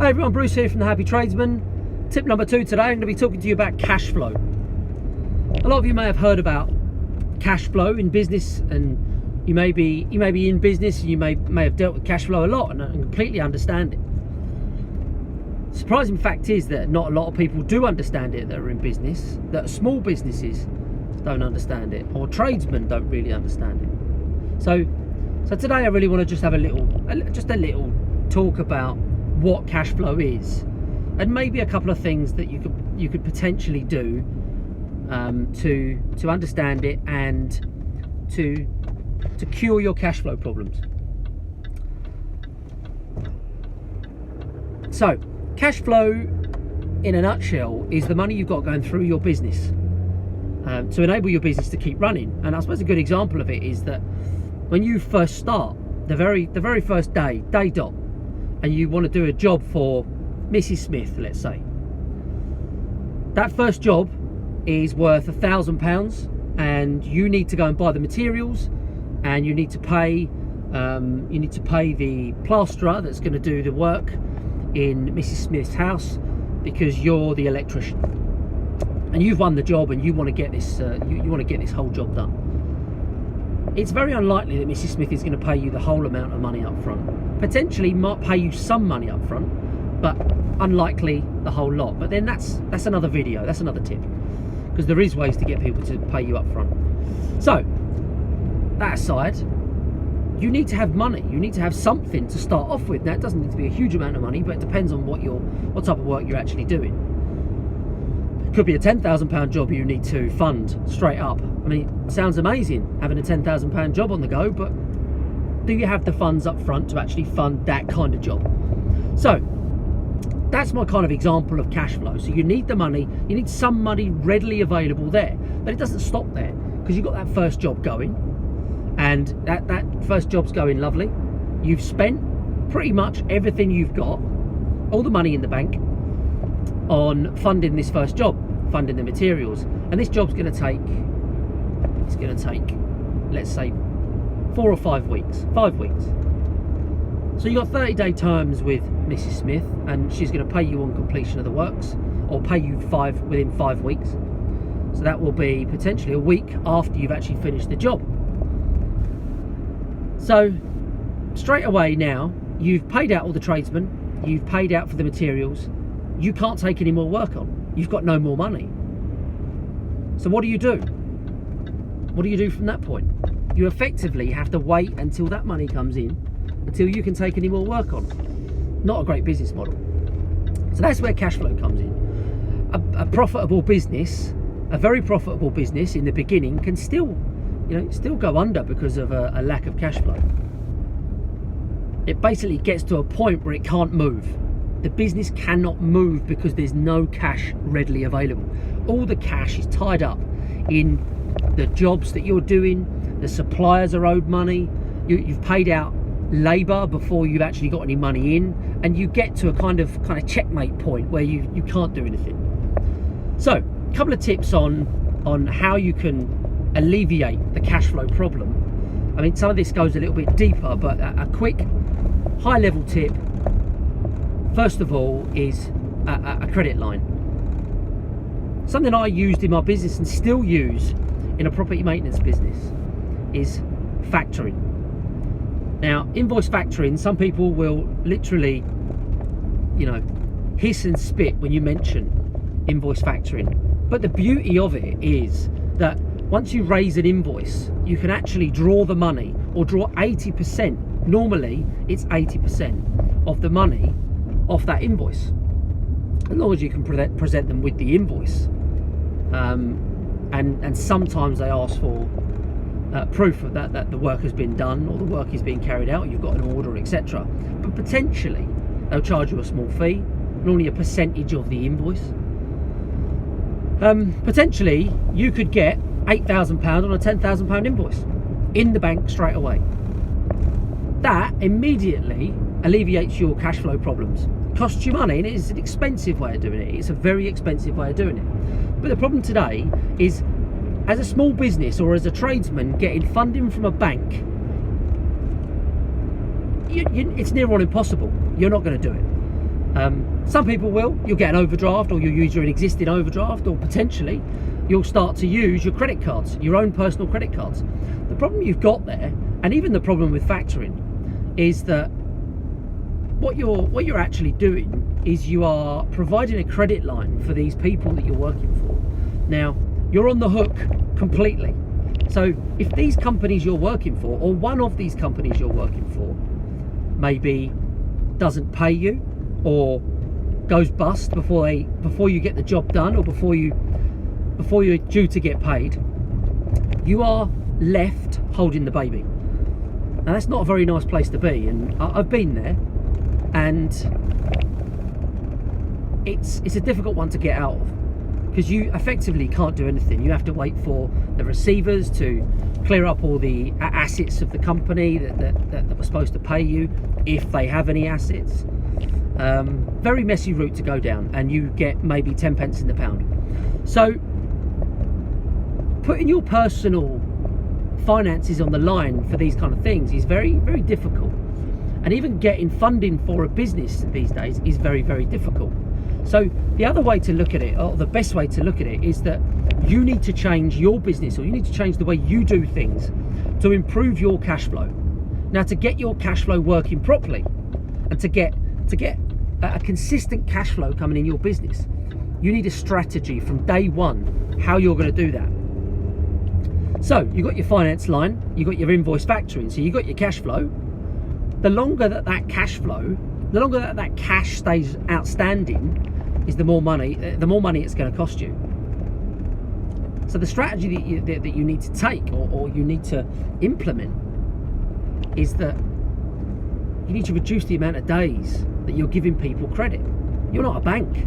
Hey everyone, Bruce here from the Happy Tradesman. Tip number 2 today, I'm going to be talking to you about cash flow. A lot of you may have heard about cash flow in business, and you may be in business and you may have dealt with cash flow a lot and completely understand it. Surprising fact is that not a lot of people do understand it that are in business, that small businesses don't understand it, or tradesmen don't really understand it. So today I really want to just have a little talk about what cash flow is, and maybe a couple of things that you could potentially do to understand it and to cure your cash flow problems. So cash flow in a nutshell is the money you've got going through your business to enable your business to keep running. And I suppose a good example of it is that when you first start, the very first day dot, and you want to do a job for Mrs. Smith, let's say, that first job is worth £1,000, and you need to go and buy the materials, and you need to pay the plasterer that's going to do the work in Mrs. Smith's house, because you're the electrician and you've won the job and you want to get this you want to get this whole job done. It's very unlikely that Mrs. Smith is going to pay you the whole amount of money up front. Potentially might pay you some money up front, but unlikely the whole lot. But then that's another video, that's another tip, because there is ways to get people to pay you up front. So that aside, you need to have money. You need to have something to start off with. Now, it doesn't need to be a huge amount of money, but it depends on what type of work you're actually doing. It could be a £10,000 job you need to fund straight up. I mean, it sounds amazing having a £10,000 job on the go, but do you have the funds up front to actually fund that kind of job? So that's my kind of example of cash flow. So you need the money, you need some money readily available there, but it doesn't stop there, because you've got that first job going, and that first job's going lovely. You've spent pretty much everything you've got, all the money in the bank, on funding this first job, funding the materials, and this job's going to take, let's say, 4 or 5 weeks, 5 weeks. So you've got 30-day terms with Mrs. Smith, and she's going to pay you on completion of the works, or pay you within 5 weeks. So that will be potentially a week after you've actually finished the job. So straight away now, you've paid out all the tradesmen, you've paid out for the materials, you can't take any more work on, you've got no more money. So what do you do? What do you do from that point? You effectively have to wait until that money comes in, until you can take any more work on. Not a great business model. So that's where cash flow comes in. A profitable business, a very profitable business in the beginning, can still go under because of a lack of cash flow. It basically gets to a point where it can't move. The business cannot move because there's no cash readily available. All the cash is tied up in the jobs that you're doing. The suppliers are owed money. You've paid out labour before you've actually got any money in, and you get to a kind of checkmate point where you can't do anything. So a couple of tips on how you can alleviate the cash flow problem. I mean, some of this goes a little bit deeper, but a quick high level tip, first of all, is a credit line. Something I used in my business and still use in a property maintenance business is factoring. Now, invoice factoring, some people will literally, hiss and spit when you mention invoice factoring. But the beauty of it is that once you raise an invoice, you can actually draw the money, or draw 80%. Normally, it's 80% of the money off that invoice, as long as you can present them with the invoice. And sometimes they ask for proof of that the work has been done, or the work is being carried out, you've got an order, etc. But potentially they'll charge you a small fee, normally a percentage of the invoice. Potentially you could get £8,000 on a £10,000 invoice in the bank straight away. That immediately alleviates your cash flow problems. Costs you money, and it is an expensive way of doing it. It's a very expensive way of doing it. But the problem today is, as a small business or as a tradesman getting funding from a bank, it's near on impossible. You're not going to do it. Some people will. You'll get an overdraft, or you'll use your existing overdraft, or potentially you'll start to use your credit cards, your own personal credit cards. The problem you've got there, and even the problem with factoring, is that what you're actually doing is you are providing a credit line for these people that you're working for. Now, you're on the hook completely. So if these companies you're working for, or one of these companies you're working for, maybe doesn't pay you, or goes bust before you get the job done, or before you're due to get paid, you are left holding the baby. Now that's not a very nice place to be, and I've been there, and it's a difficult one to get out of, because you effectively can't do anything. You have to wait for the receivers to clear up all the assets of the company that were supposed to pay you, if they have any assets. Very messy route to go down, and you get maybe 10 pence in the pound. So putting your personal finances on the line for these kind of things is very, very difficult. And even getting funding for a business these days is very, very difficult. So the other way to look at it, or the best way to look at it, is that you need to change your business, or you need to change the way you do things to improve your cash flow. Now, to get your cash flow working properly, and to get a consistent cash flow coming in your business, you need a strategy from day one how you're going to do that. So you've got your finance line, you've got your invoice factoring, so you've got your cash flow. The longer that cash stays outstanding, is the more money it's going to cost you. So the strategy that you need to take, or you need to implement, is that you need to reduce the amount of days that you're giving people credit. You're not a bank.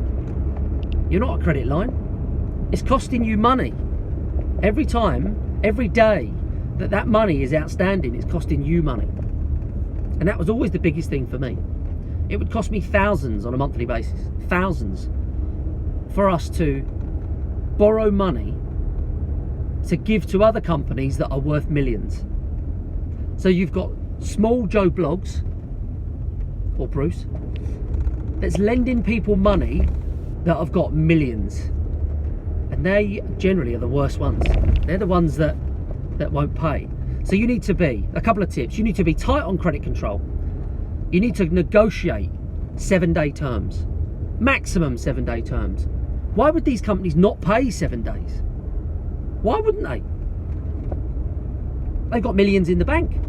You're not a credit line. It's costing you money. Every day that money is outstanding, it's costing you money. And that was always the biggest thing for me. It would cost me thousands on a monthly basis, thousands, for us to borrow money to give to other companies that are worth millions. So you've got small Joe Bloggs, or Bruce, that's lending people money that have got millions. And they generally are the worst ones. They're the ones that won't pay. So you need to be, a couple of tips, you need to be tight on credit control. You need to negotiate 7-day terms, maximum 7-day terms. Why would these companies not pay 7 days? Why wouldn't they? They've got millions in the bank.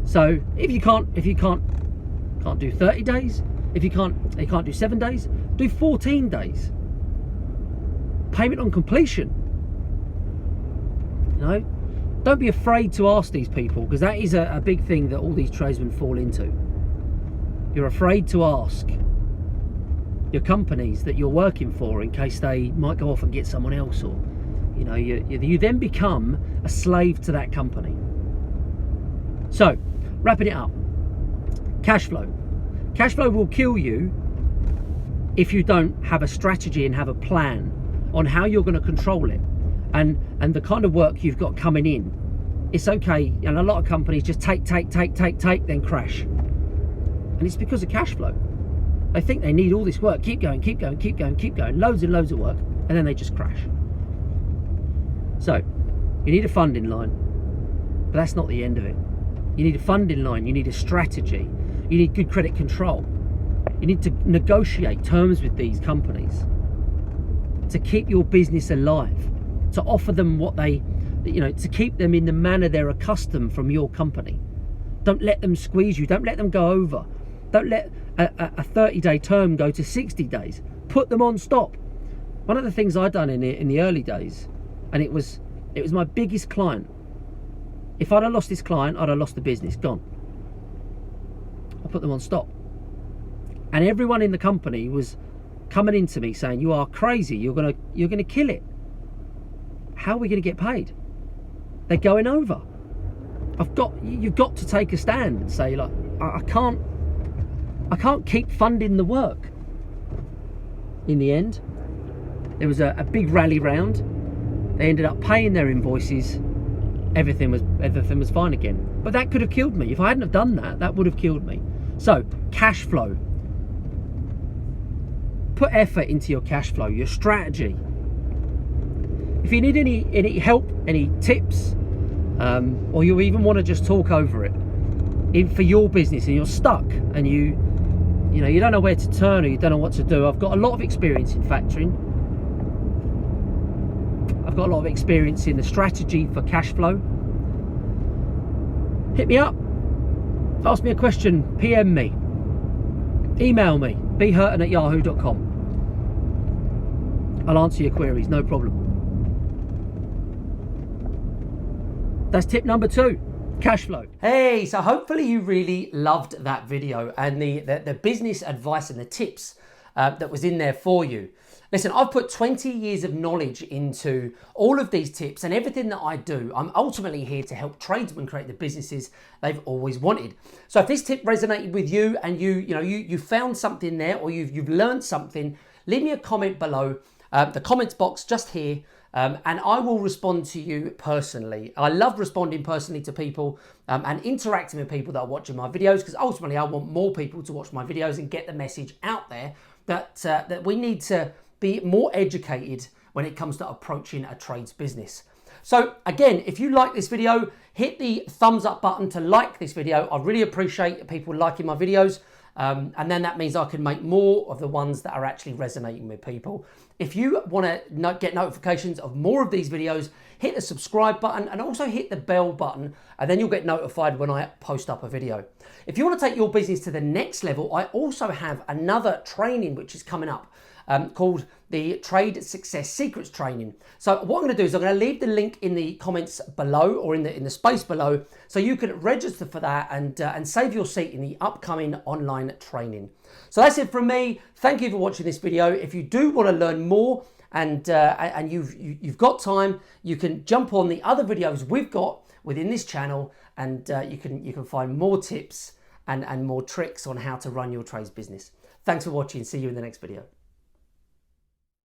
So if you can't do 30 days, if you can't do 7 days, do 14 days. Payment on completion. You know, don't be afraid to ask these people, because that is a big thing that all these tradesmen fall into. You're afraid to ask your companies that you're working for, in case they might go off and get someone else, or you know, you then become a slave to that company. So, wrapping it up, cash flow. Cash flow will kill you if you don't have a strategy and have a plan on how you're going to control it, and the kind of work you've got coming in. It's okay, and a lot of companies just take, then crash. And it's because of cash flow. They think they need all this work, keep going, loads and loads of work, and then they just crash. So, you need a funding line, but that's not the end of it. You need a funding line, you need a strategy, you need good credit control. You need to negotiate terms with these companies to keep your business alive, to offer them what they, you know, to keep them in the manner they're accustomed from your company. Don't let them squeeze you, don't let them go over. Don't let a 30-day term go to 60 days. Put them on stop. One of the things I'd done in the early days, and it was my biggest client. If I'd have lost this client, I'd have lost the business, gone. I put them on stop. And everyone in the company was coming into me saying, "You are crazy, you're gonna kill it. How are we gonna get paid? They're going over. You've got to take a stand and say, like, I can't keep funding the work." In the end, there was a big rally round. They ended up paying their invoices. Everything was fine again. But that could have killed me. If I hadn't have done that, that would have killed me. So cash flow. Put effort into your cash flow, your strategy. If you need any help, any tips, or you even want to just talk over it for your business and you're stuck and you don't know where to turn or you don't know what to do, I've got a lot of experience in factoring. I've got a lot of experience in the strategy for cash flow. Hit me up, ask me a question, PM me, email me, bhurton@yahoo.com. I'll answer your queries, no problem. That's tip number 2, cash flow. Hey, so hopefully you really loved that video and the business advice and the tips that was in there for you. Listen, I've put 20 years of knowledge into all of these tips and everything that I do. I'm ultimately here to help tradesmen create the businesses they've always wanted. So if this tip resonated with you and you found something there or you've learned something, leave me a comment below, the comments box just here. And I will respond to you personally. I love responding personally to people and interacting with people that are watching my videos, because ultimately I want more people to watch my videos and get the message out there that we need to be more educated when it comes to approaching a trades business. So again, if you like this video, hit the thumbs up button to like this video. I really appreciate people liking my videos. And then that means I can make more of the ones that are actually resonating with people. If you want to get notifications of more of these videos, hit the subscribe button and also hit the bell button, and then you'll get notified when I post up a video. If you want to take your business to the next level, I also have another training which is coming up called the Trade Success Secrets Training. So what I'm going to do is I'm going to leave the link in the comments below, or in the space below, so you can register for that and save your seat in the upcoming online training. So that's it from me. Thank you for watching this video. If you do want to learn more and you've got time, you can jump on the other videos we've got within this channel, and you can find more tips and more tricks on how to run your trades business. Thanks for watching. See you in the next video.